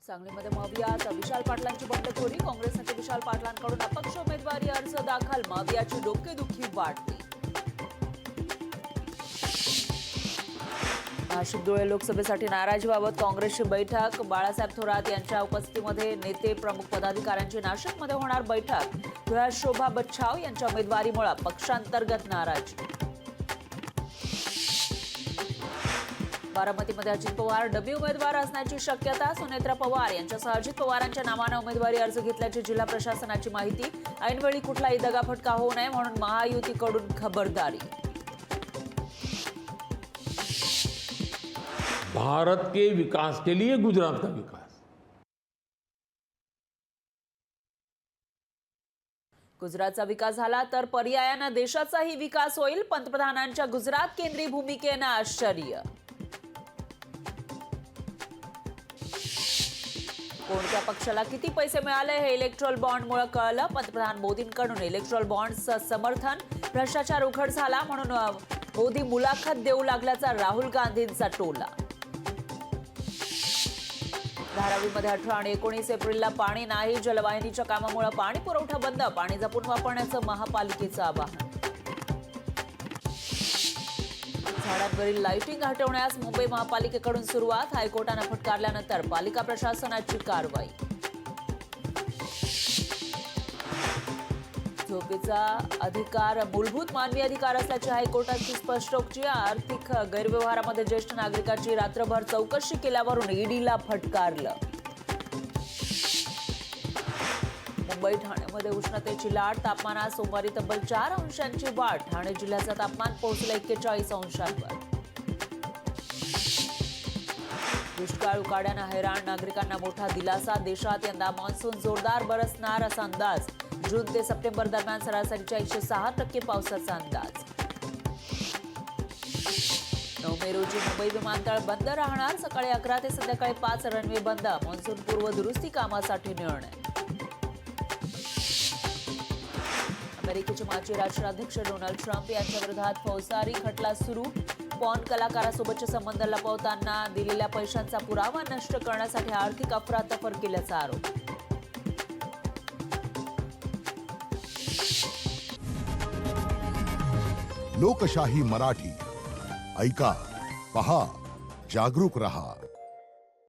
सांगलीमध्ये महावियात विशाल पाटलांची बंडखोरी. काँग्रेस नेते विशाल पाटलांकडून अपक्ष उमेदवारी अर्ज दाखल. महावियाची डोकेदुखी वाढली. नाशिक धुळे लोकसभेसाठी नाराजीबाबत काँग्रेसची बैठक. बाळासाहेब थोरात यांच्या उपस्थितीमध्ये नेते प्रमुख पदाधिकाऱ्यांची नाशिकमध्ये होणार बैठक. धुळ्यात शोभा बच्छाव यांच्या उमेदवारीमुळे पक्षांतर्गत नाराजी. बारामतीमध्ये अजित पवार डबी उमेदवार असण्याची शक्यता. सुनेत्रा पवार यांच्यासह अजित पवारांच्या नावाने उमेदवारी अर्ज घेतल्याची जिल्हा प्रशासनाची माहिती. ऐनवेळी कुठलाही दगाफटका होऊ नये म्हणून महायुतीकडून खबरदारी. भारत के विकास के लिए गुजरात का विकास. गुजरातचा विकास झाला तर पर्यायाने देशाचाही विकास होईल. पंतप्रधानांच्या गुजरात केंद्रीय भूमिकेनं आश्चर्य. कोणत्या पक्षाला किती पैसे मिळाले हे इलेक्ट्रॉल बॉन्डमुळे कळलं. पंतप्रधान मोदींकडून इलेक्ट्रॉल बॉन्डचं समर्थन. भ्रष्टाचार उघड झाला म्हणून मोदी मुलाखत देऊ लागल्याचा राहुल गांधींचा टोला. धारावीमध्ये 18 आणि 19 एप्रिलला पाणी नाही. जलवाहिनीच्या कामामुळे पाणी पुरवठा बंद. पाणी जपून वापरण्याचं महापालिकेचं आवाहन. झाडांवरील लाइटिंग हटवण्यास मुंबई महापालिकेकडून सुरुवात. हायकोर्टाने फटकारल्यानंतर पालिका प्रशासनाची कारवाई. झोपेचा अधिकार मूलभूत मानवी अधिकार असल्याची हायकोर्टाची स्पष्टोक्ती. आर्थिक गैरव्यवहारामध्ये ज्येष्ठ नागरिकाची रात्रभर चौकशी केल्यावरून ईडीला फटकारलं. मुंबई ठाण्यामध्ये उष्णतेची लाट. तापमानात सोमवारी तब्बल 4 अंशांची वाढ. ठाणे जिल्ह्याचं तापमान पोहोचलं 41 अंशांवर. दुष्काळ उकाड्यानं हैराण नागरिकांना मोठा दिलासा. देशात यंदा मान्सून जोरदार बरसणार असा अंदाज. जून ते सप्टेंबर दरम्यान सरासरीच्या 106% पावसाचा अंदाज. 9 मे रोजी मुंबई विमानतळ बंद राहणार. सकाळी 11 ते संध्याकाळी 5 रनवे बंद. मान्सून पूर्व दुरुस्ती कामासाठी निर्णय. अमेरिकेचे माजी राष्ट्राध्यक्ष डोनाल्ड ट्रम्प यांच्या विरोधात फौजदारी खटला सुरू. पॉर्न कलाकारासोबतचे संबंध लपवताना दिलेल्या पैशांचा पुरावा नष्ट करण्यासाठी आर्थिक अफरातफर केल्याचा आरोप. लोकशाही मराठी ऐका, पहा, जागरूक रहा.